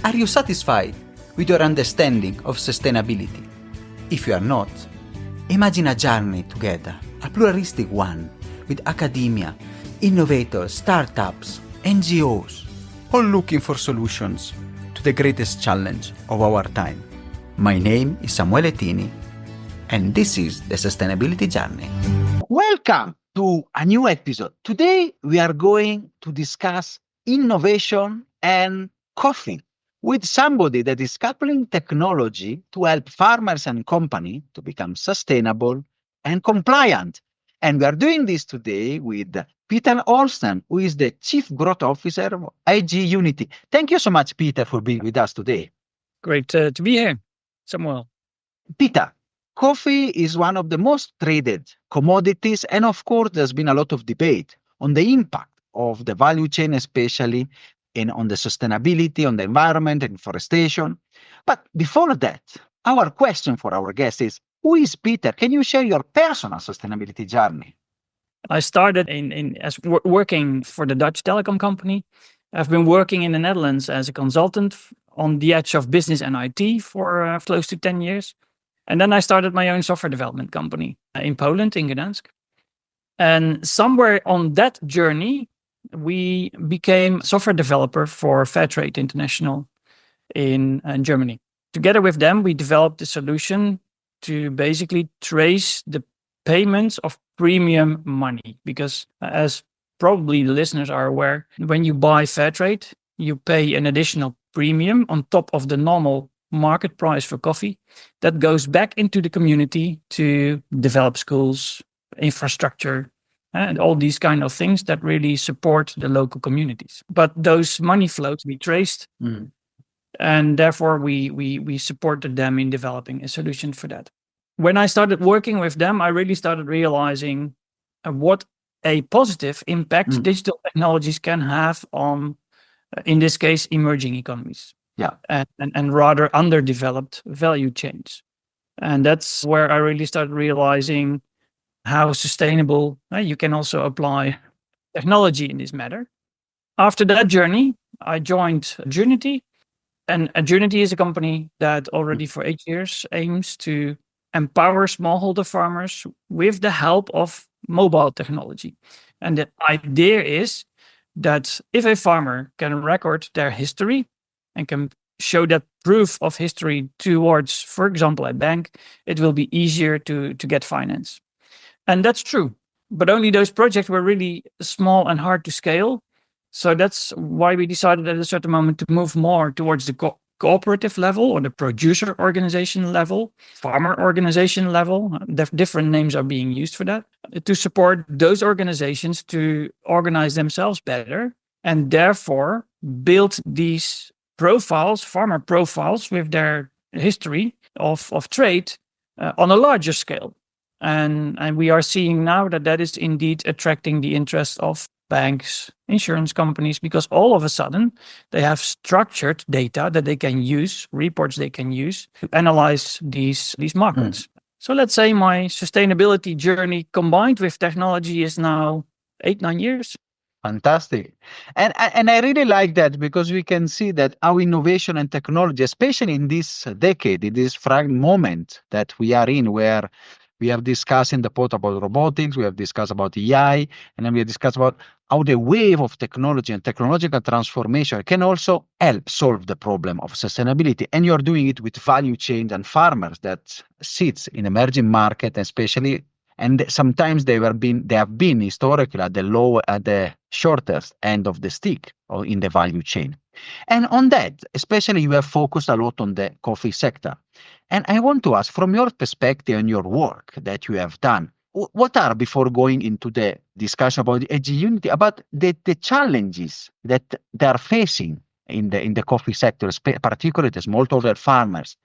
Are you satisfied with your understanding of sustainability? If you are not, imagine a journey together, a pluralistic one, with academia, innovators, startups, NGOs, all looking for solutions to the greatest challenge of our time. My name is Samuele Tini, and this is the Sustainability Journey. Welcome to a new episode. Today we are going to discuss innovation and coffee with somebody that is coupling technology to help farmers and companies to become sustainable and compliant. And we are doing this today with Peter Horsten, who is the Chief Growth Officer of AgUnity. Thank you so much, Peter, for being with us today. Great to be here, Samuel. Peter, coffee is one of the most traded commodities, and of course, there's been a lot of debate on the impact of the value chain, especially on the sustainability, on the environment and forestation. But before that, our question for our guest is, who is Peter? Can you share your personal sustainability journey? I started working for the Dutch telecom company. I've been working in the Netherlands as a consultant on the edge of business and IT for close to 10 years. And then I started my own software development company in Poland, in Gdansk. And somewhere on that journey, we became software developer for Fairtrade International in Germany. Together with them, we developed a solution to basically trace the payments of premium money. Because as probably the listeners are aware, when you buy Fairtrade, you pay an additional premium on top of the normal market price for coffee that goes back into the community to develop schools, infrastructure, and all these kind of things that really support the local communities. But those money flows we traced, and therefore we supported them in developing a solution for that. When I started working with them, I really started realizing what a positive impact digital technologies can have on, in this case, emerging economies. Yeah. And rather underdeveloped value chains. And that's where I really started realizing how sustainable you can also apply technology in this matter. After that journey, I joined AgUnity. And AgUnity is a company that already for 8 years aims to empower smallholder farmers with the help of mobile technology. And the idea is that if a farmer can record their history and can show that proof of history towards, for example, a bank, it will be easier to get finance. And that's true. But only those projects were really small and hard to scale. So that's why we decided at a certain moment to move more towards the cooperative level or the producer organization level, farmer organization level. Different names are being used for that, to support those organizations to organize themselves better and therefore build these profiles, farmer profiles with their history of trade on a larger scale. And we are seeing now that is indeed attracting the interest of banks, insurance companies, because all of a sudden they have structured data that they can use, reports they can use to analyze these markets. So let's say my sustainability journey combined with technology is now 8-9 years. Fantastic. And I really like that because we can see that our innovation and technology, especially in this decade, in this fragile moment that we are in, where we have discussed in the pod about robotics, we have discussed about AI, and then we have discussed about how the wave of technology and technological transformation can also help solve the problem of sustainability. And you're doing it with value chains and farmers that sits in emerging market, especially, and sometimes they have been historically at the shortest end of the stick or in the value chain. And on that, especially you have focused a lot on the coffee sector. And I want to ask, from your perspective and your work that you have done, what are, before going into the discussion about the AgUnity, about the challenges that they are facing in the coffee sector, particularly the smallholder farmers,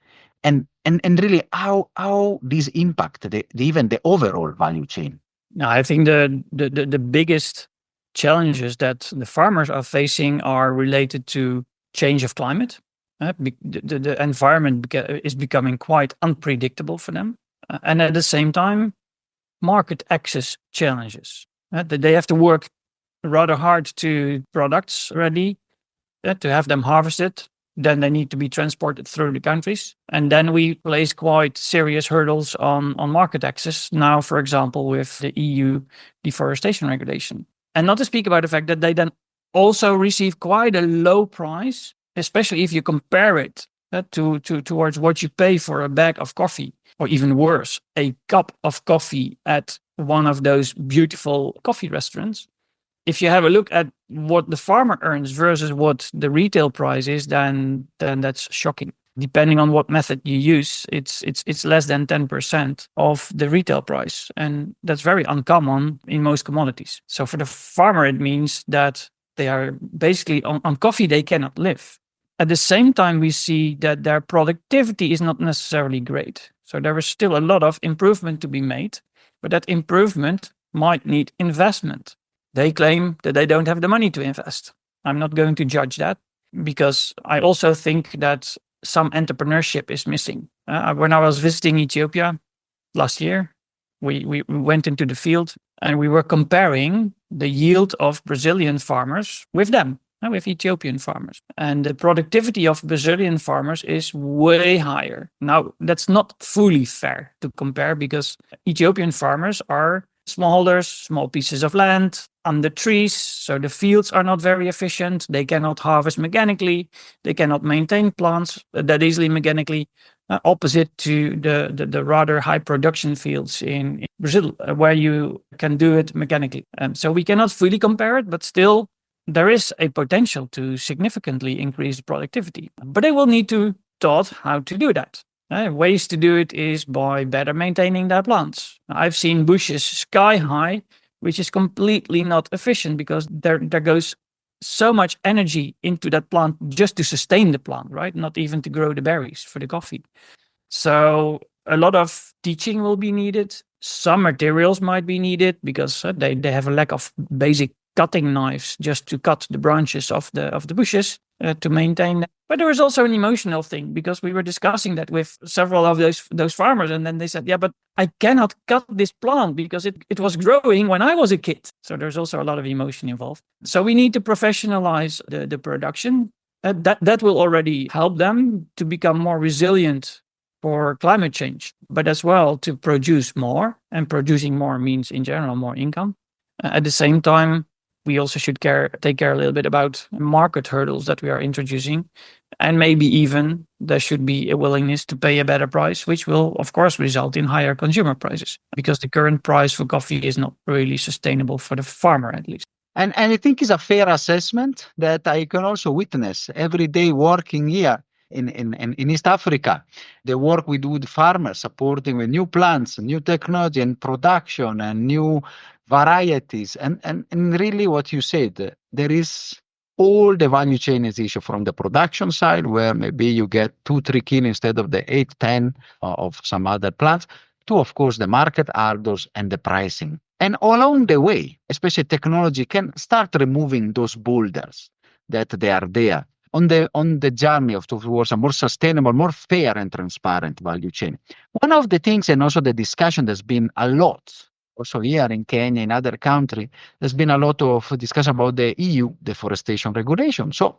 and really how these impact even the overall value chain? Now, I think the biggest challenges that the farmers are facing are related to change of climate. The environment is becoming quite unpredictable for them. And at the same time, market access challenges. They have to work rather hard to products ready, to have them harvested. then they need to be transported through the countries. And then we place quite serious hurdles on market access now, for example, with the EU deforestation regulation. And not to speak about the fact that they then also receive quite a low price, especially if you compare it towards what you pay for a bag of coffee, or even worse, a cup of coffee at one of those beautiful coffee restaurants. If you have a look at what the farmer earns versus what the retail price is, then that's shocking. Depending on what method you use, it's less than 10% of the retail price. And that's very uncommon in most commodities. So for the farmer, it means that they are basically on coffee, they cannot live. At the same time, we see that their productivity is not necessarily great. So there is still a lot of improvement to be made, but that improvement might need investment. They claim that they don't have the money to invest. I'm not going to judge that, because I also think that some entrepreneurship is missing. When I was visiting Ethiopia last year, we went into the field and we were comparing the yield of Brazilian farmers with them, with Ethiopian farmers. And the productivity of Brazilian farmers is way higher. Now, that's not fully fair to compare, because Ethiopian farmers are smallholders, small pieces of land under trees, so the fields are not very efficient. They cannot harvest mechanically. They cannot maintain plants that easily mechanically, opposite to the rather high production fields in Brazil, where you can do it mechanically. So we cannot fully compare it, but still there is a potential to significantly increase productivity. But they will need to taught how to do that. Ways to do it is by better maintaining their plants. I've seen bushes sky high, which is completely not efficient, because there goes so much energy into that plant just to sustain the plant, right? Not even to grow the berries for the coffee. So a lot of teaching will be needed. Some materials might be needed, because they have a lack of basic cutting knives just to cut the branches of the bushes to maintain that. But there is also an emotional thing, because we were discussing that with several of those farmers, and then they said, yeah, but I cannot cut this plant because it was growing when I was a kid. So there's also a lot of emotion involved. So we need to professionalize the production. That will already help them to become more resilient for climate change, but as well to produce more, and producing more means in general more income. At the same time, we also should take care a little bit about market hurdles that we are introducing. And maybe even there should be a willingness to pay a better price, which will, of course, result in higher consumer prices, because the current price for coffee is not really sustainable for the farmer, at least. And I think it's a fair assessment that I can also witness every day working here in East Africa. The work we do with farmers, supporting with new plants, new technology and production and new varieties. And really what you said, there is all the value chain is issue, from the production side, where maybe you get 2-3 kilos instead of the 8-10 of some other plants, to, of course, the market hurdles and the pricing. And along the way, especially technology can start removing those boulders that they are there on the journey towards a more sustainable, more fair and transparent value chain. One of the things, and also the discussion, there's been a lot, also here in Kenya, in other countries, there's been a lot of discussion about the EU deforestation regulation. So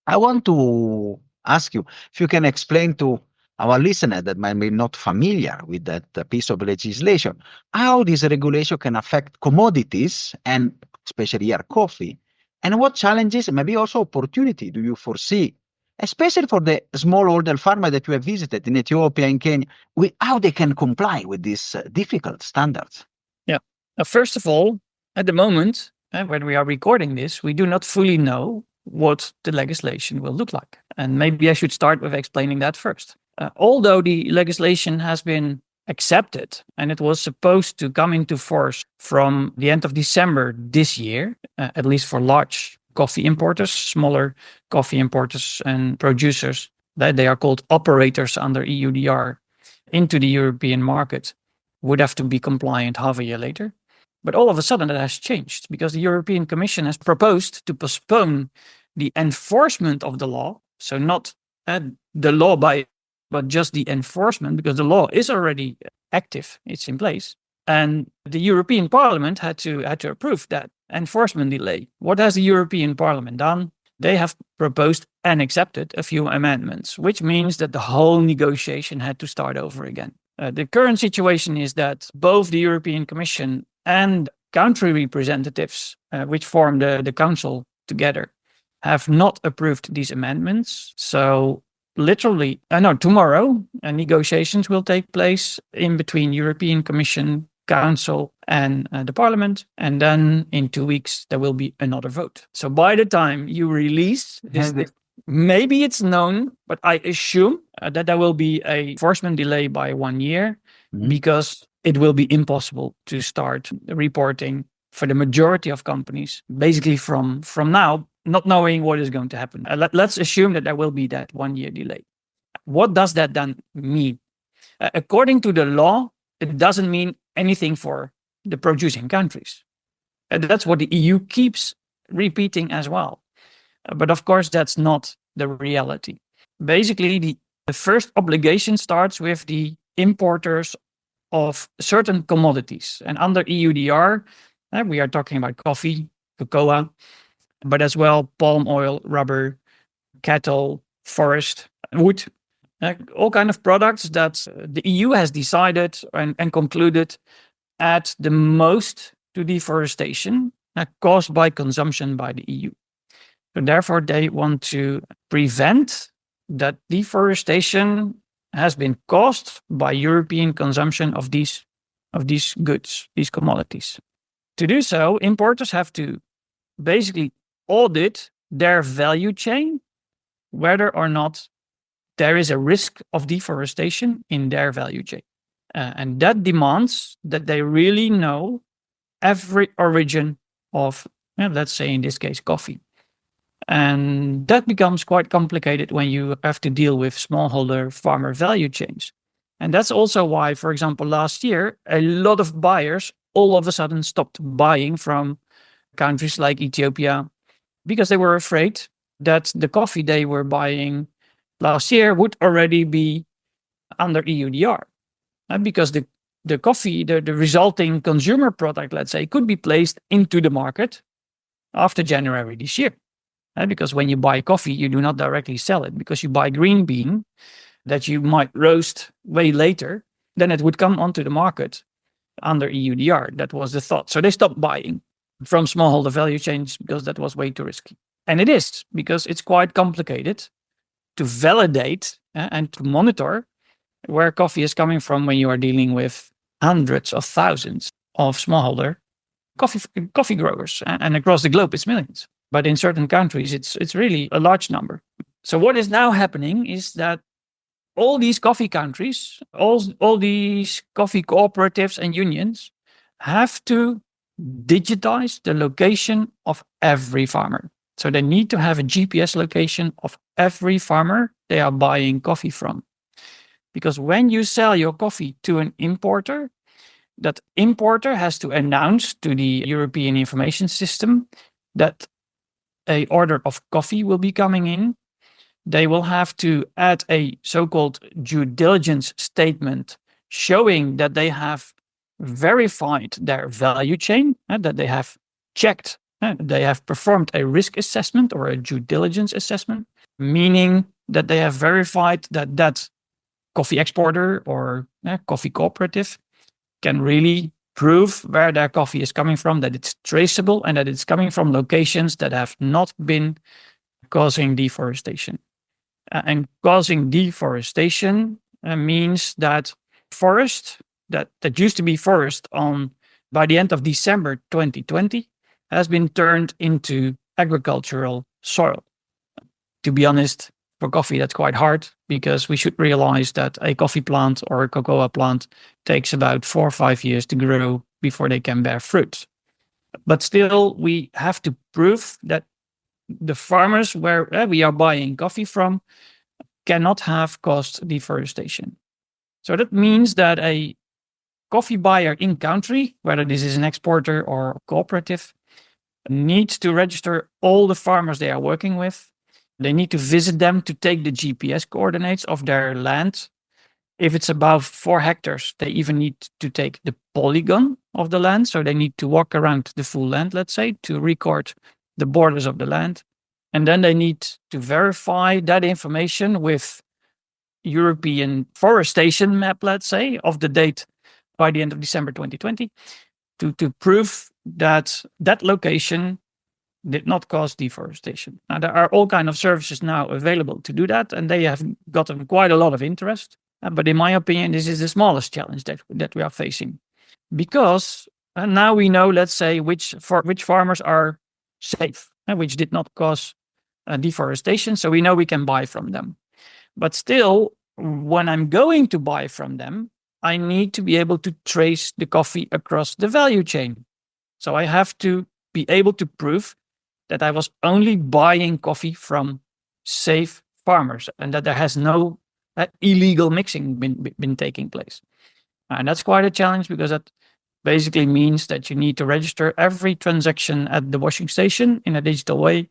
I want to ask you if you can explain to our listener that might be not familiar with that piece of legislation, how this regulation can affect commodities, and especially here coffee, and what challenges and maybe also opportunity do you foresee, especially for the smallholder farmer that you have visited in Ethiopia and Kenya, with how they can comply with these difficult standards? Yeah. First of all, at the moment, when we are recording this, we do not fully know what the legislation will look like. And maybe I should start with explaining that first. Although the legislation has been accepted and it was supposed to come into force from the end of December this year, at least for large coffee importers, smaller coffee importers and producers, that they are called operators under EUDR, into the European market, would have to be compliant half a year later. But all of a sudden that has changed, because the European Commission has proposed to postpone the enforcement of the law. So not the law but just the enforcement, because the law is already active, it's in place. And the European Parliament had to approve that enforcement delay. What has the European Parliament done? they have proposed and accepted a few amendments, which means that the whole negotiation had to start over again. The current situation is that both the European Commission and country representatives, which form the council together, have not approved these amendments. So literally, tomorrow, negotiations will take place in between European Commission, Council, and the Parliament. And then in 2 weeks, there will be another vote. So by the time you release this, maybe it's known, but I assume that there will be a enforcement delay by 1 year because it will be impossible to start reporting for the majority of companies, basically from now, not knowing what is going to happen. Let's assume that there will be that 1 year delay. What does that then mean? According to the law, it doesn't mean anything for the producing countries. That's what the EU keeps repeating as well. But of course, that's not the reality. Basically, the first obligation starts with the importers of certain commodities. And under EUDR, we are talking about coffee, cocoa, but as well palm oil, rubber, cattle, forest, wood, all kind of products that the EU has decided and concluded add the most to deforestation caused by consumption by the EU. So therefore, they want to prevent that deforestation has been caused by European consumption of these goods, these commodities. To do so, importers have to basically audit their value chain, whether or not there is a risk of deforestation in their value chain. And that demands that they really know every origin of, let's say in this case, coffee. And that becomes quite complicated when you have to deal with smallholder farmer value chains. And that's also why, for example, last year, a lot of buyers all of a sudden stopped buying from countries like Ethiopia because they were afraid that the coffee they were buying last year would already be under EUDR. Because the coffee, the resulting consumer product, let's say, could be placed into the market after January this year. Because when you buy coffee, you do not directly sell it, because you buy green bean that you might roast way later, then it would come onto the market under EUDR. That was the thought. So they stopped buying from smallholder value chains because that was way too risky. And it is, because it's quite complicated to validate and to monitor where coffee is coming from when you are dealing with hundreds of thousands of smallholder coffee growers, and across the globe it's millions. But in certain countries, it's really a large number. So what is now happening is that all these coffee countries, all these coffee cooperatives and unions have to digitize the location of every farmer. So they need to have a GPS location of every farmer they are buying coffee from. Because when you sell your coffee to an importer, that importer has to announce to the European information system that an order of coffee will be coming in. They will have to add a so-called due diligence statement showing that they have verified their value chain, that they have checked, they have performed a risk assessment or a due diligence assessment, meaning that they have verified that coffee exporter or coffee cooperative can really prove where their coffee is coming from, that it's traceable, and that it's coming from locations that have not been causing deforestation. And causing deforestation means that forest that used to be forest by the end of December 2020 has been turned into agricultural soil. To be honest, for coffee, that's quite hard, because we should realize that a coffee plant or a cocoa plant takes about 4 or 5 years to grow before they can bear fruit. But still, we have to prove that the farmers where we are buying coffee from cannot have caused deforestation. So that means that a coffee buyer in country, whether this is an exporter or a cooperative, needs to register all the farmers they are working with. They need to visit them to take the GPS coordinates of their land. If it's above 4 hectares, they even need to take the polygon of the land. So they need to walk around the full land, let's say, to record the borders of the land. And then they need to verify that information with European forestation map, let's say, of the date by the end of December 2020, to prove that that location did not cause deforestation. Now, there are all kinds of services now available to do that, and they have gotten quite a lot of interest. But in my opinion, this is the smallest challenge that we are facing, because now we know, let's say, which farmers are safe and which did not cause deforestation. So we know we can buy from them. But still, when I'm going to buy from them, I need to be able to trace the coffee across the value chain. So I have to be able to prove that I was only buying coffee from safe farmers and that there has no illegal mixing been taking place. And that's quite a challenge, because that basically means that you need to register every transaction at the washing station in a digital way,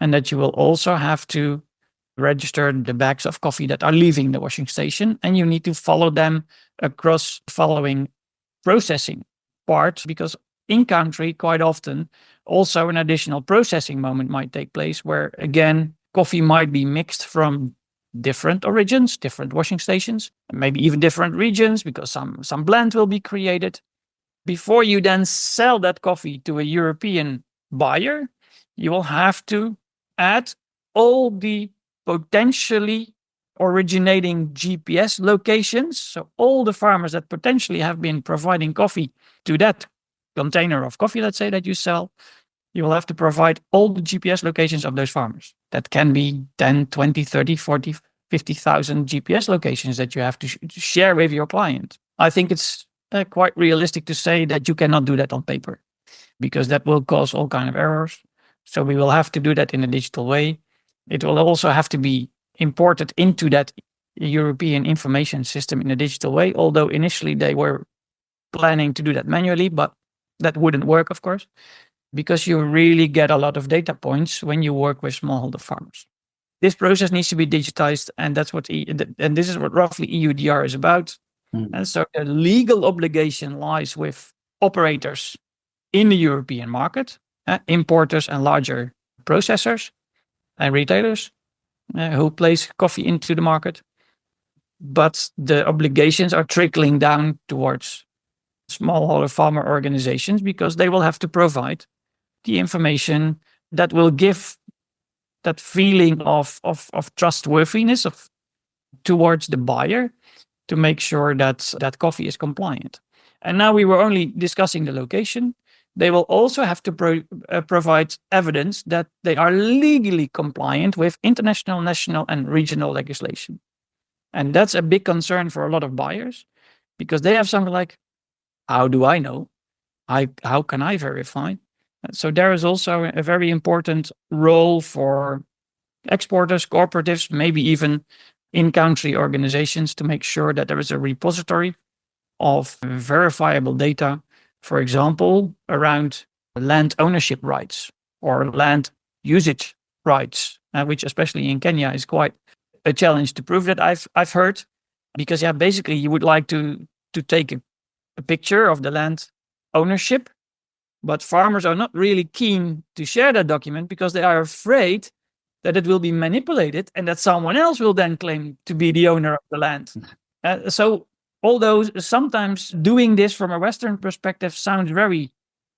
and that you will also have to register the bags of coffee that are leaving the washing station, and you need to follow them across the following processing part, because in country, quite often, also an additional processing moment might take place where, again, coffee might be mixed from different origins, different washing stations, maybe even different regions, because some blend will be created. Before you then sell that coffee to a European buyer, you will have to add all the potentially originating GPS locations. So all the farmers that potentially have been providing coffee to that container of coffee, let's say, that you sell, you will have to provide all the GPS locations of those farmers. That can be 10, 20, 30, 40, 50,000 GPS locations that you have to share with your client. I think it's quite realistic to say that you cannot do that on paper, because that will cause all kinds of errors. So we will have to do that in a digital way. It will also have to be imported into that European information system in a digital way, although initially they were planning to do that manually, but that wouldn't work, of course, because you really get a lot of data points when you work with smallholder farmers. This process needs to be digitized, and that's what and this is what roughly EUDR is about. And so the legal obligation lies with operators in the European market, importers and larger processors and retailers who place coffee into the market. But the obligations are trickling down towards smallholder farmer organizations, because they will have to provide the information that will give that feeling of trustworthiness towards the buyer, to make sure that that coffee is compliant. And now we were only discussing the location. They will also have to provide evidence that they are legally compliant with international, national, and regional legislation. And that's a big concern for a lot of buyers, because they have something like, how do I know? How can I verify? So there is also a very important role for exporters, cooperatives, maybe even in-country organizations, to make sure that there is a repository of verifiable data, for example, around land ownership rights or land usage rights, which especially in Kenya is quite a challenge to prove, that I've heard, because basically you would like to take a picture of the land ownership, but farmers are not really keen to share that document, because they are afraid that it will be manipulated and that someone else will then claim to be the owner of the land. So although sometimes doing this from a Western perspective sounds very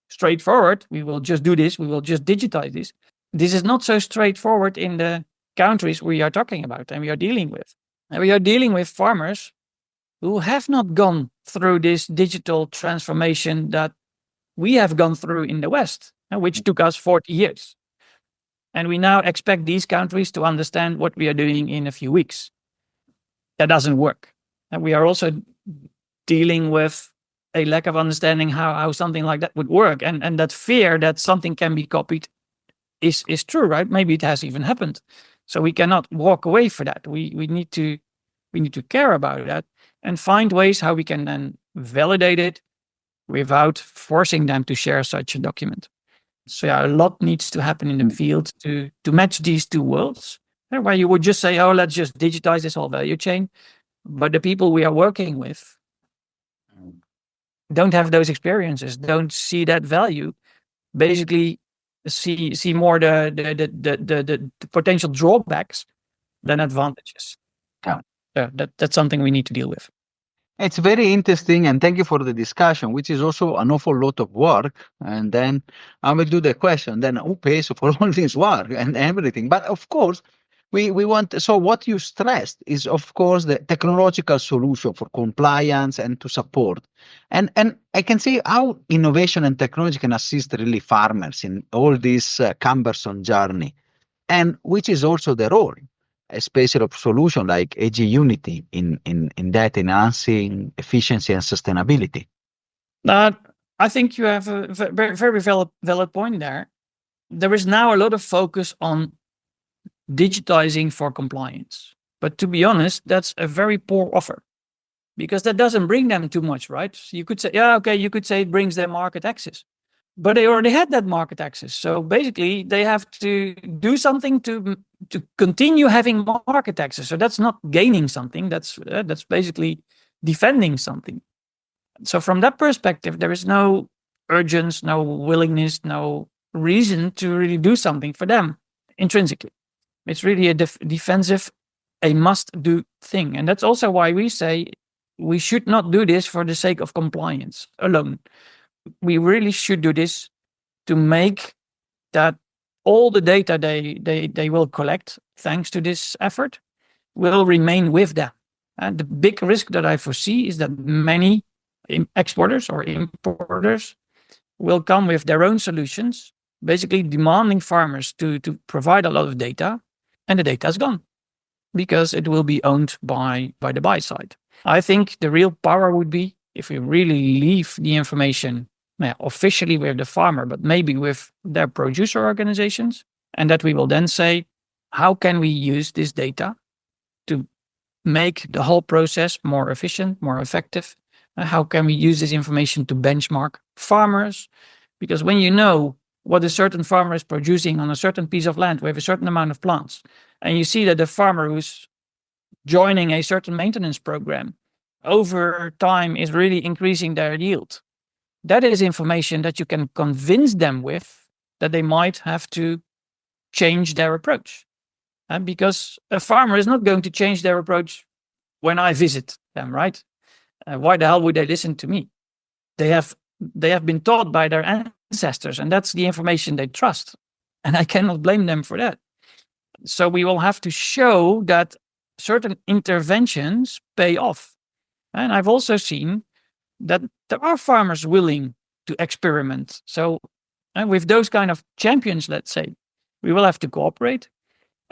straightforward, we will just do this, we will just digitize this. This is not so straightforward in the countries we are talking about and we are dealing with. And we are dealing with farmers who have not gone through this digital transformation that we have gone through in the West, which took us 40 years. And we now expect these countries to understand what we are doing in a few weeks. That doesn't work. And we are also dealing with a lack of understanding how something like that would work. And that fear that something can be copied is true, right? Maybe it has even happened. So we cannot walk away from that. We need to care about that and find ways how we can then validate it without forcing them to share such a document. So a lot needs to happen in the field to match these two worlds, where you would just say, oh, let's just digitize this whole value chain. But the people we are working with don't have those experiences, don't see that value. Basically, see more the potential drawbacks than advantages. Yeah. That's something we need to deal with. It's very interesting, and thank you for the discussion, which is also an awful lot of work. And then I will do the question, then who pays for all this work and everything? But of course, we want, so what you stressed is, of course, the technological solution for compliance and to support. And I can see how innovation and technology can assist really farmers in all this cumbersome journey, and which is also the role, especially of solution like AgUnity in that enhancing efficiency and sustainability. I think you have a very valid point there. There is now a lot of focus on digitizing for compliance. But to be honest, that's a very poor offer, because that doesn't bring them too much, right? You could say, yeah, okay, you could say it brings them market access, but they already had that market access. So basically, they have to do something to continue having market access. So that's not gaining something. That's basically defending something. So from that perspective, there is no urgency, no willingness, no reason to really do something for them intrinsically. It's really a defensive, a must-do thing. And that's also why we say we should not do this for the sake of compliance alone. We really should do this to make that all the data they will collect, thanks to this effort, will remain with them. And the big risk that I foresee is that many exporters or importers will come with their own solutions, basically demanding farmers to provide a lot of data, and the data is gone because it will be owned by the buy side. I think the real power would be if we really leave the information officially with the farmer, but maybe with their producer organizations, and that we will then say, how can we use this data to make the whole process more efficient, more effective? How can we use this information to benchmark farmers? Because when you know what a certain farmer is producing on a certain piece of land with a certain amount of plants, and you see that the farmer who's joining a certain maintenance program over time is really increasing their yield, that is information that you can convince them with that they might have to change their approach. Because a farmer is not going to change their approach when I visit them, right? Why the hell would they listen to me? They have been taught by their ancestors, and that's the information they trust. And I cannot blame them for that. So we will have to show that certain interventions pay off. And I've also seen that there are farmers willing to experiment. So with those kind of champions, let's say, we will have to cooperate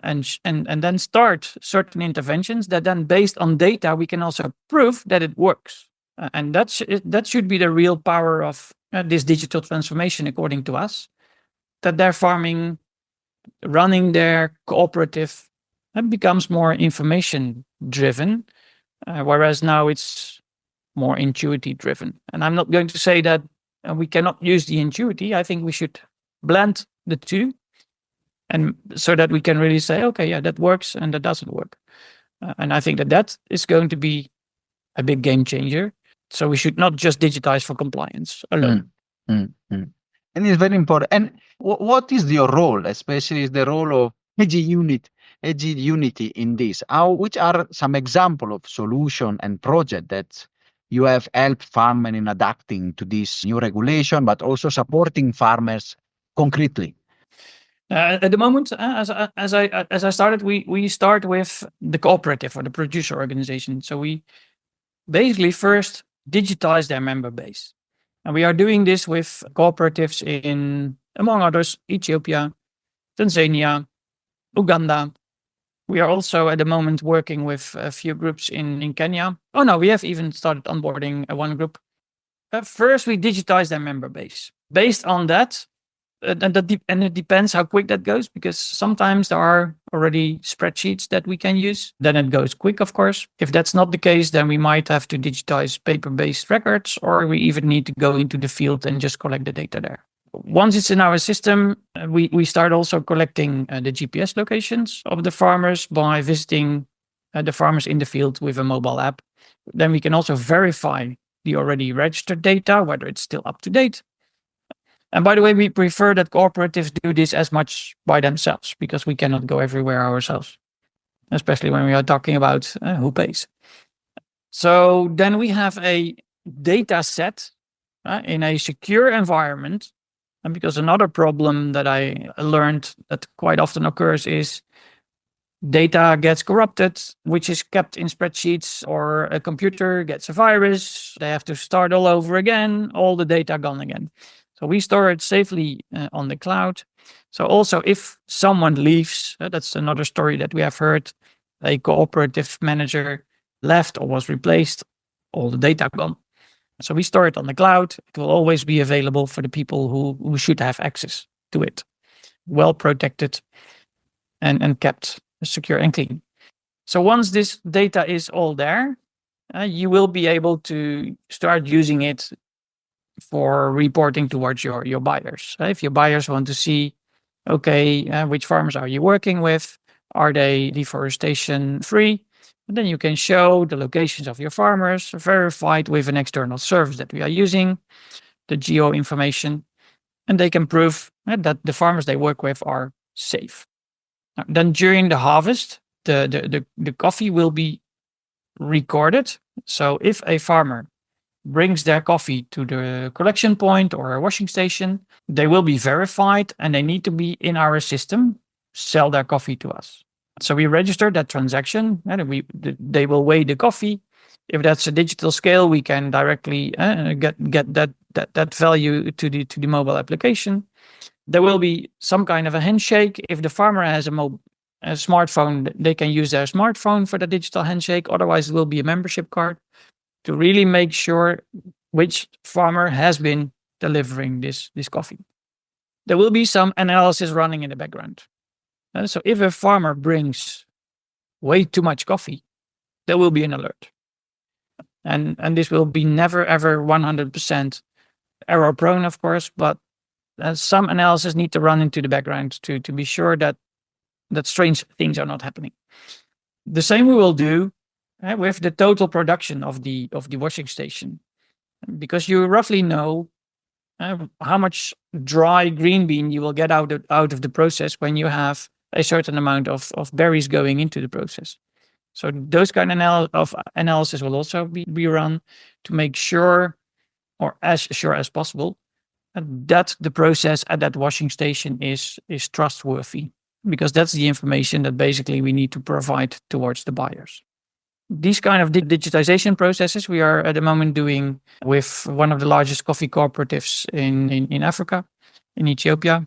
and then start certain interventions that then, based on data, we can also prove that it works. And that should be the real power of this digital transformation, according to us, that their farming, running their cooperative, becomes more information driven, whereas now it's more intuitive driven. And I'm not going to say that we cannot use the intuitive. I think we should blend the two, and so that we can really say, okay, yeah, that works and that doesn't work. And I think that is going to be a big game changer. So we should not just digitize for compliance alone. And it's very important. And what is your role, especially the role of AgUnity in this? Which are some example of solution and project that you have helped farmers in adapting to this new regulation, but also supporting farmers concretely? At the moment, as I started, we start with the cooperative or the producer organization. So we basically first digitize their member base. And we are doing this with cooperatives in, among others, Ethiopia, Tanzania, Uganda. We are also at the moment working with a few groups in Kenya. Oh no, we have even started onboarding one group. First, we digitize their member base. Based on that, and it depends how quick that goes, because sometimes there are already spreadsheets that we can use. Then it goes quick, of course. If that's not the case, then we might have to digitize paper-based records, or we even need to go into the field and just collect the data there. Once it's in our system, we start also collecting the GPS locations of the farmers by visiting the farmers in the field with a mobile app. Then we can also verify the already registered data, whether it's still up to date. And by the way, we prefer that cooperatives do this as much by themselves because we cannot go everywhere ourselves, especially when we are talking about who pays. So then we have a data set in a secure environment. And because another problem that I learned that quite often occurs is data gets corrupted, which is kept in spreadsheets, or a computer gets a virus. They have to start all over again, all the data gone again. So we store it safely on the cloud. So also if someone leaves, that's another story that we have heard, a cooperative manager left or was replaced, all the data gone. So we store it on the cloud. It will always be available for the people who should have access to it, well protected and kept secure and clean. So once this data is all there, you will be able to start using it for reporting towards your buyers. If your buyers want to see, okay, which farmers are you working with? Are they deforestation-free? And then you can show the locations of your farmers, verified with an external service that we are using, the geo information, and they can prove that the farmers they work with are safe. Then during the harvest, the coffee will be recorded. So if a farmer brings their coffee to the collection point or a washing station, they will be verified and they need to be in our system, sell their coffee to us. So we register that transaction and they will weigh the coffee. If that's a digital scale, we can directly get that value to the mobile application. There will be some kind of a handshake. If the farmer has a smartphone, they can use their smartphone for the digital handshake. Otherwise, it will be a membership card to really make sure which farmer has been delivering this coffee. There will be some analysis running in the background. So if a farmer brings way too much coffee, there will be an alert. And this will be never, ever 100% error prone, of course, but some analysis need to run into the background to be sure that strange things are not happening. The same we will do with the total production of the washing station, because you roughly know how much dry green bean you will get out of the process when you have a certain amount of berries going into the process. So those kind of analysis will also be run to make sure, or as sure as possible, that the process at that washing station is trustworthy, because that's the information that basically we need to provide towards the buyers. These kind of digitization processes we are at the moment doing with one of the largest coffee cooperatives in Africa, in Ethiopia,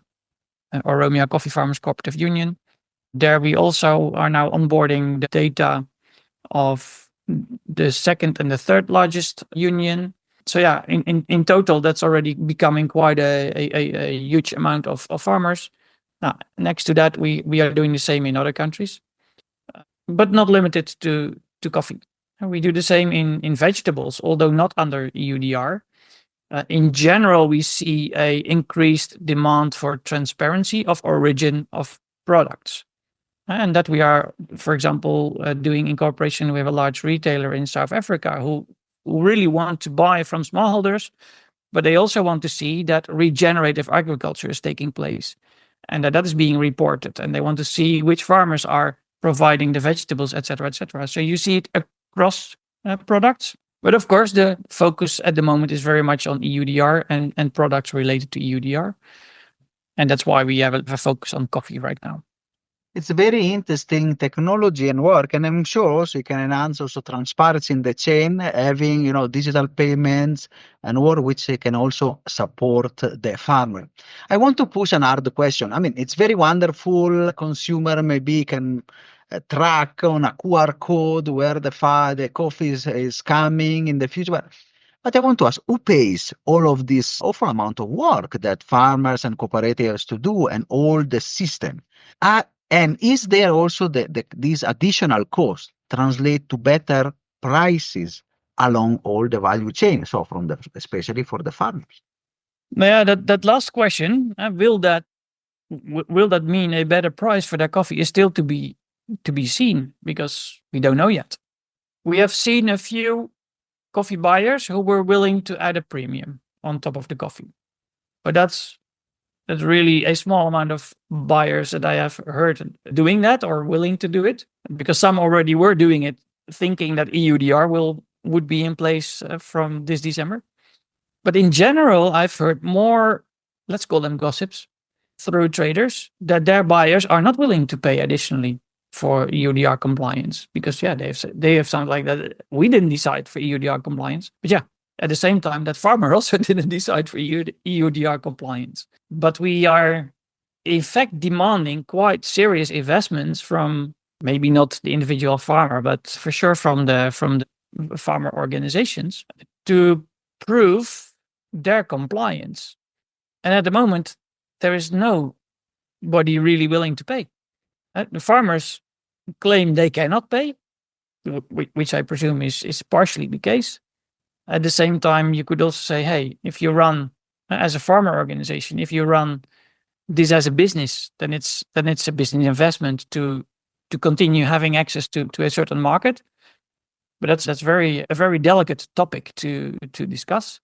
Oromia Coffee Farmers Cooperative Union. There we also are now onboarding the data of the second and the third largest union. So yeah, in total, that's already becoming quite a huge amount of farmers. Now, next to that, we are doing the same in other countries, but not limited to coffee. And we do the same in vegetables, although not under EUDR. In general, we see a increased demand for transparency of origin of products. And that we are, for example, doing in cooperation with a large retailer in South Africa who really want to buy from smallholders, but they also want to see that regenerative agriculture is taking place and that is being reported. And they want to see which farmers are providing the vegetables, etc., etc. So you see it across products. But of course, the focus at the moment is very much on EUDR and products related to EUDR. And that's why we have a focus on coffee right now. It's a very interesting technology and work, and I'm sure also you can enhance also transparency in the chain, having digital payments and work which can also support the farmer. I want to push an hard question. I mean, it's very wonderful. Consumer maybe can track on a QR code where the coffee is coming in the future. But I want to ask, who pays all of this awful amount of work that farmers and cooperatives to do and all the system? And is there also these additional costs translate to better prices along all the value chain? So especially for the farmers. Yeah, that last question, will that mean a better price for their coffee, is still to be seen, because we don't know yet. We have seen a few coffee buyers who were willing to add a premium on top of the coffee. But that's really a small amount of buyers that I have heard doing that or willing to do it, because some already were doing it, thinking that EUDR would be in place from this December. But in general, I've heard more, let's call them gossips, through traders, that their buyers are not willing to pay additionally for EUDR compliance, because they have sounded like that we didn't decide for EUDR compliance, but yeah, at the same time that farmer also didn't decide for EUDR compliance. But we are in fact demanding quite serious investments from maybe not the individual farmer, but for sure from the farmer organizations to prove their compliance. And at the moment, there is nobody really willing to pay. The farmers claim they cannot pay, which I presume is partially the case. At the same time, you could also say, hey, if you run as a farmer organization, if you run this as a business, then it's a business investment to continue having access to a certain market. But that's a very delicate topic to discuss.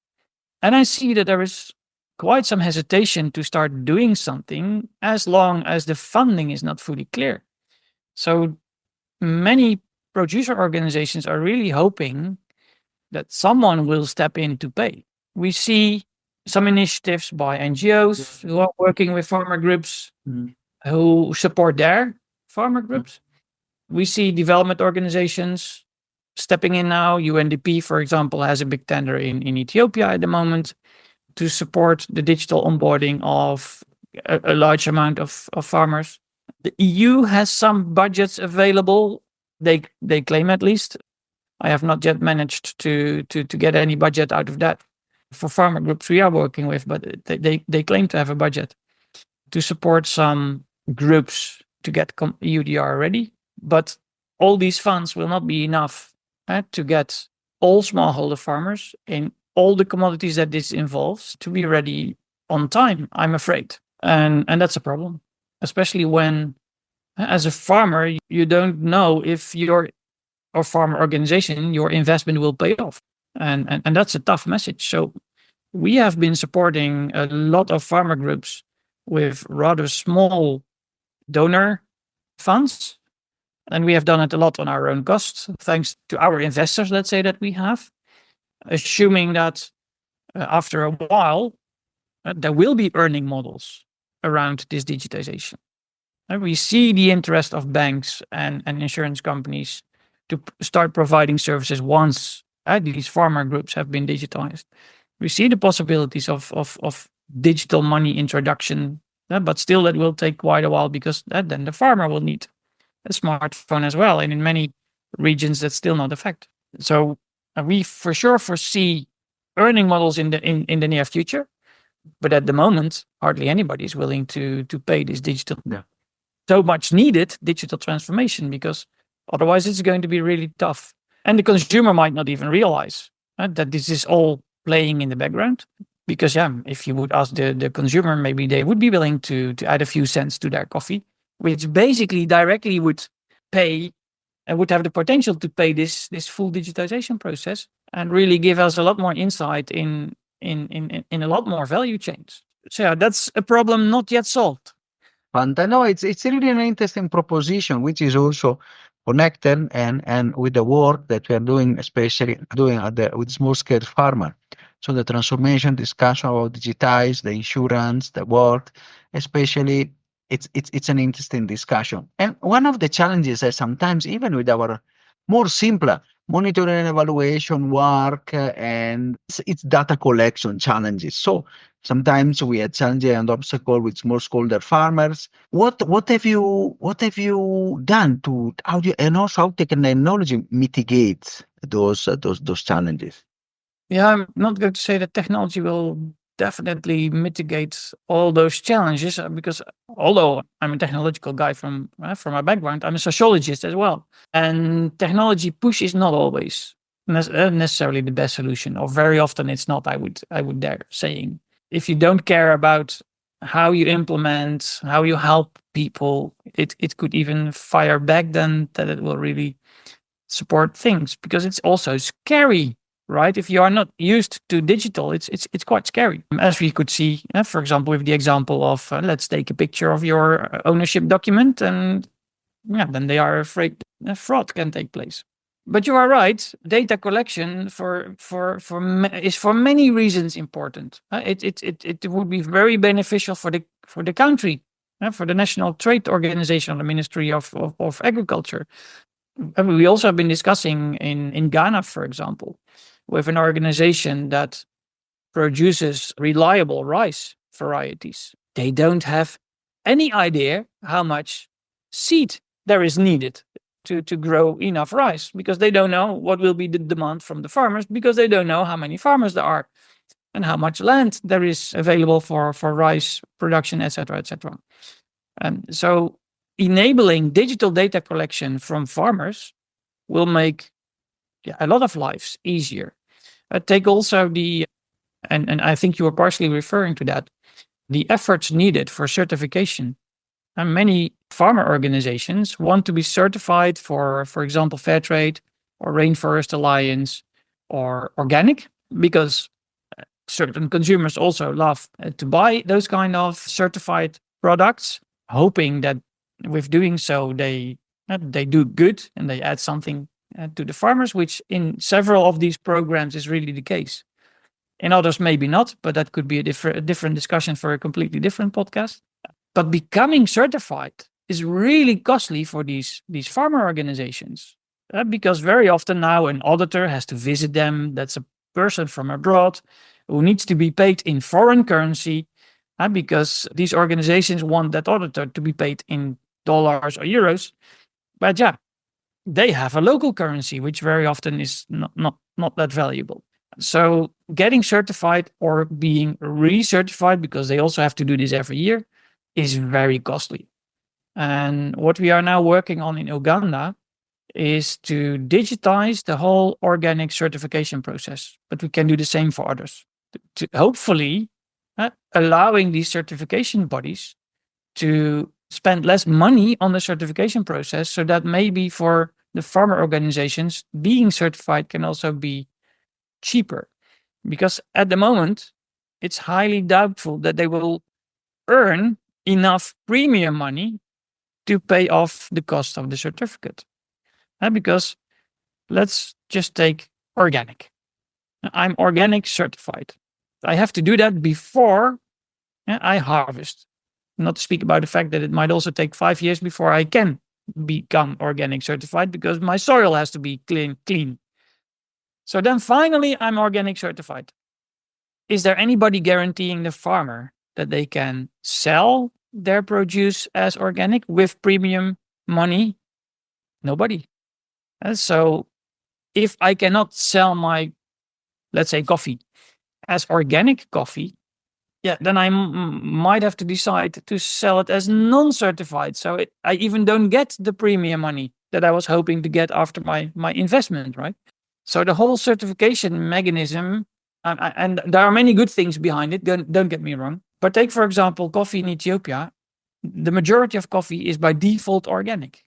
And I see that there is quite some hesitation to start doing something as long as the funding is not fully clear. So many producer organizations are really hoping that someone will step in to pay. We see some initiatives by NGOs who are working with farmer groups who support their farmer groups. We see development organizations stepping in now. UNDP, for example, has a big tender in Ethiopia at the moment to support the digital onboarding of a large amount of farmers. The EU has some budgets available. They claim, at least. I have not yet managed to get any budget out of that for farmer groups we are working with, but they claim to have a budget to support some groups to get EUDR ready. But all these funds will not be enough to get all smallholder farmers in all the commodities that this involves to be ready on time, I'm afraid. And that's a problem, especially when, as a farmer, you don't know if your farmer organization, your investment will pay off. And that's a tough message. So we have been supporting a lot of farmer groups with rather small donor funds. And we have done it a lot on our own cost, thanks to our investors, let's say, that we have, assuming that after a while, there will be earning models around this digitization. And we see the interest of banks and insurance companies to start providing services once these farmer groups have been digitized. We see the possibilities of digital money introduction, but still that will take quite a while, because then the farmer will need a smartphone as well. And in many regions, that's still not a fact. So we for sure foresee earning models in the near future. But at the moment, hardly anybody is willing to pay this digital, so much needed digital transformation, because otherwise it's going to be really tough. And the consumer might not even realize that this is all playing in the background. Because if you would ask the consumer, maybe they would be willing to add a few cents to their coffee, which basically directly would pay and would have the potential to pay this full digitization process and really give us a lot more insight in a lot more value chains. So that's a problem not yet solved. And no, it's really an interesting proposition, which is also connected and with the work that we are doing, especially with small scale farmer. So the transformation discussion about digitize, the insurance, the work, especially it's an interesting discussion. And one of the challenges is sometimes even with our more simpler monitoring and evaluation work and it's data collection challenges. So sometimes we had challenges and obstacles with smallholder farmers. What have you done to and also how technology mitigates those challenges? Yeah, I'm not going to say that technology will definitely mitigate all those challenges, because although I'm a technological guy from my background, I'm a sociologist as well. And technology push is not always necessarily the best solution, or very often it's not, I would dare saying. If you don't care about how you implement, how you help people, it could even fire back then that it will really support things, because it's also scary right? If you are not used to digital, it's quite scary. As we could see, for example, with the example of let's take a picture of your ownership document, and then they are afraid fraud can take place. But you are right. Data collection is for many reasons important. It would be very beneficial for the country, for the National Trade Organization, the Ministry of Agriculture. We also have been discussing in Ghana, for example, with an organization that produces reliable rice varieties. They don't have any idea how much seed there is needed to grow enough rice, because they don't know what will be the demand from the farmers, because they don't know how many farmers there are and how much land there is available for rice production, etc., etc. And so enabling digital data collection from farmers will make a lot of lives easier. Take also and I think you were partially referring to that, the efforts needed for certification. And many farmer organizations want to be certified for example, fair trade or Rainforest Alliance or organic, because certain consumers also love to buy those kind of certified products, hoping that with doing so, they do good and they add something to the farmers, which in several of these programs is really the case. In others, maybe not, but that could be a different discussion for a completely different podcast. But becoming certified is really costly for these farmer organizations, because very often now an auditor has to visit them. That's a person from abroad who needs to be paid in foreign currency, because these organizations want that auditor to be paid in dollars or euros. But they have a local currency, which very often is not that valuable. So getting certified or being recertified, because they also have to do this every year, is very costly. And what we are now working on in Uganda is to digitize the whole organic certification process. But we can do the same for others. To hopefully allowing these certification bodies to spend less money on the certification process, so that maybe for the farmer organizations, being certified can also be cheaper. Because at the moment, it's highly doubtful that they will earn enough premium money to pay off the cost of the certificate. Because let's just take organic. I'm organic certified. I have to do that before I harvest. Not to speak about the fact that it might also take 5 years before I can become organic certified, because my soil has to be clean. So then finally, I'm organic certified. Is there anybody guaranteeing the farmer that they can sell their produce as organic with premium money? Nobody. And so if I cannot sell my, let's say, coffee as organic coffee, then I might have to decide to sell it as non-certified. So I even don't get the premium money that I was hoping to get after my investment, right? So the whole certification mechanism, and there are many good things behind it, don't get me wrong. But take, for example, coffee in Ethiopia. The majority of coffee is by default organic.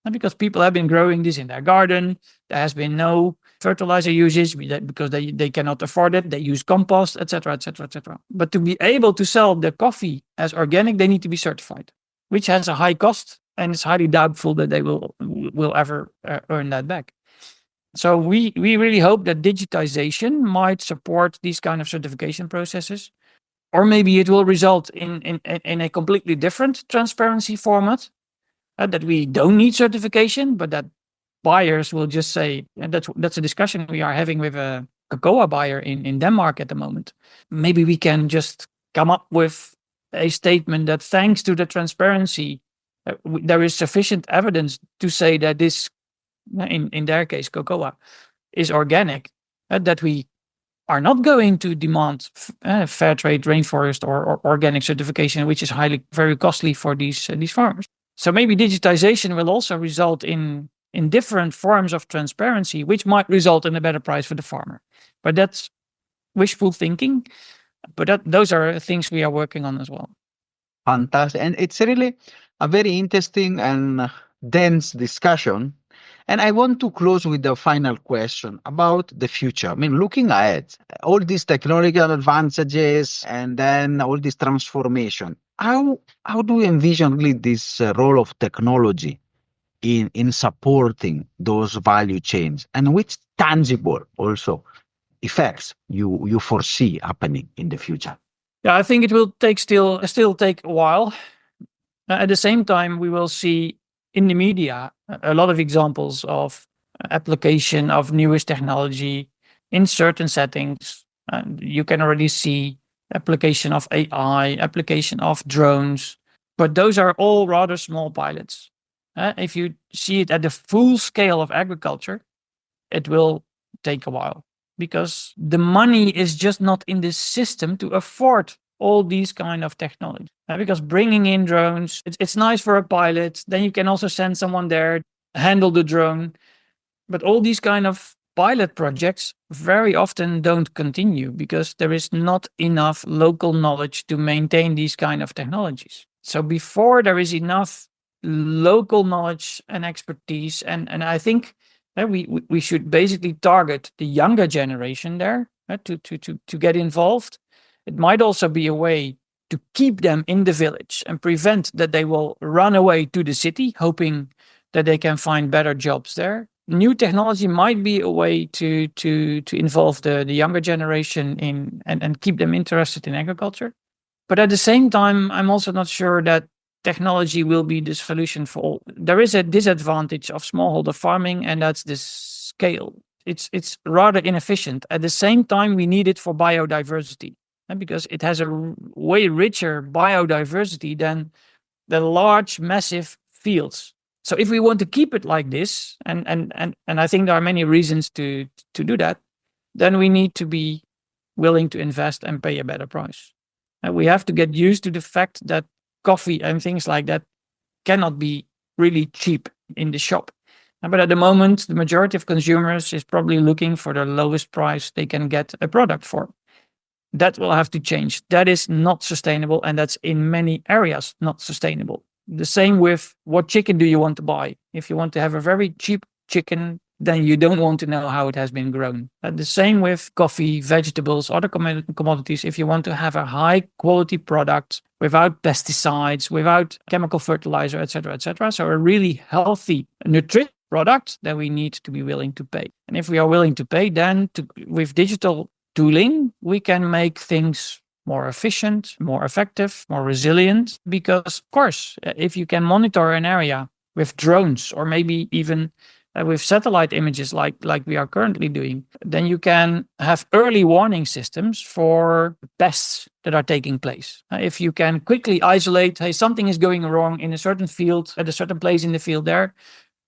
And because people have been growing this in their garden, there has been no fertilizer usage because they cannot afford it. They use compost, etc., etc., etc. But to be able to sell the coffee as organic, they need to be certified, which has a high cost, and it's highly doubtful that they will ever earn that back. So we really hope that digitization might support these kind of certification processes, or maybe it will result in a completely different transparency format, that we don't need certification, but that buyers will just say, and that's a discussion we are having with a cocoa buyer in Denmark at the moment. Maybe we can just come up with a statement that thanks to the transparency, there is sufficient evidence to say that this, in their case, cocoa, is organic, that we are not going to demand fair trade, rainforest, or organic certification, which is very costly for these farmers. So maybe digitization will also result in different forms of transparency, which might result in a better price for the farmer. But that's wishful thinking. But those are things we are working on as well. Fantastic. And it's really a very interesting and dense discussion. And I want to close with the final question about the future. I mean, looking ahead, all these technological advantages and then all this transformation, how do you envision really this role of technology in supporting those value chains, and which tangible also effects you foresee happening in the future? Yeah, I think it will still take a while. At the same time, we will see in the media a lot of examples of application of newest technology in certain settings. You can already see application of AI, application of drones, but those are all rather small pilots. If you see it at the full scale of agriculture, it will take a while because the money is just not in the system to afford all these kind of technology. Because bringing in drones, it's nice for a pilot. Then you can also send someone there, handle the drone. But all these kind of pilot projects very often don't continue because there is not enough local knowledge to maintain these kind of technologies. So before there is enough local knowledge and expertise, and I think we should basically target the younger generation there to get involved. It might also be a way to keep them in the village and prevent that they will run away to the city, hoping that they can find better jobs there. New technology might be a way to involve the younger generation in and keep them interested in agriculture. But at the same time, I'm also not sure that technology will be the solution for all. There is a disadvantage of smallholder farming, and that's the scale. It's rather inefficient. At the same time, we need it for biodiversity, because it has a way richer biodiversity than the large, massive fields. So if we want to keep it like this, and I think there are many reasons to do that, then we need to be willing to invest and pay a better price. And we have to get used to the fact that coffee and things like that cannot be really cheap in the shop. But at the moment, the majority of consumers is probably looking for the lowest price they can get a product for. That will have to change. That is not sustainable, and that's in many areas not sustainable. The same with what chicken do you want to buy? If you want to have a very cheap chicken, then you don't want to know how it has been grown. The same with coffee, vegetables, other commodities. If you want to have a high quality product without pesticides, without chemical fertilizer, etc., so a really healthy, nutritious product, then we need to be willing to pay. And if we are willing to pay, then with digital tooling, we can make things more efficient, more effective, more resilient. Because, of course, if you can monitor an area with drones or maybe even with satellite images like we are currently doing, then you can have early warning systems for pests that are taking place. If you can quickly isolate, hey, something is going wrong in a certain field, at a certain place in the field there,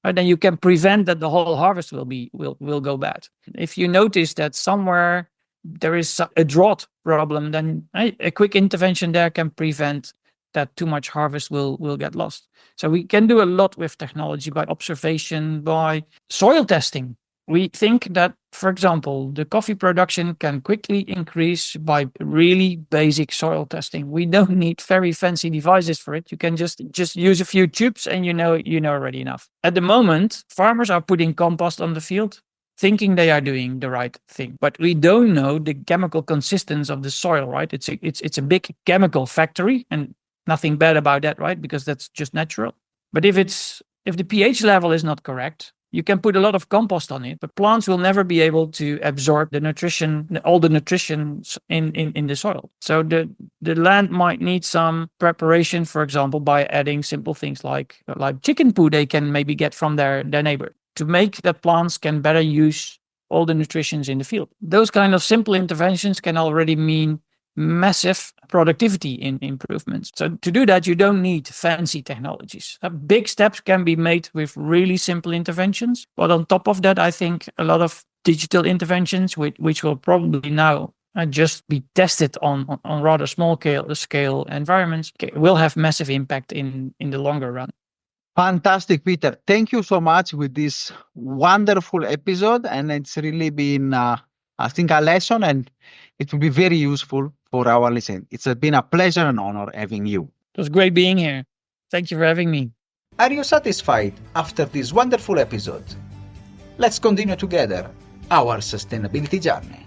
then you can prevent that the whole harvest will go bad. If you notice that somewhere there is a drought problem, then a quick intervention there can prevent that too much harvest will get lost. So we can do a lot with technology by observation, by soil testing. We think that, for example, the coffee production can quickly increase by really basic soil testing. We don't need very fancy devices for it. You can just use a few tubes and you know already enough. At the moment, farmers are putting compost on the field, thinking they are doing the right thing, but we don't know the chemical consistency of the soil, right? It's a big chemical factory, and nothing bad about that, right? Because that's just natural. But if the pH level is not correct, you can put a lot of compost on it, but plants will never be able to absorb the nutrition, all the nutrition in the soil. So the land might need some preparation, for example, by adding simple things like chicken poo they can maybe get from their neighbor, to make that plants can better use all the nutrition in the field. Those kind of simple interventions can already mean massive productivity improvements. So to do that, you don't need fancy technologies. Big steps can be made with really simple interventions. But on top of that, I think a lot of digital interventions, which will probably now just be tested on rather small scale environments, will have massive impact in the longer run. Fantastic, Peter. Thank you so much with this wonderful episode. And it's really been, I think, a lesson, and it will be very useful for our listeners. It's been a pleasure and honor having you. It was great being here. Thank you for having me. Are you satisfied after this wonderful episode? Let's continue together our sustainability journey.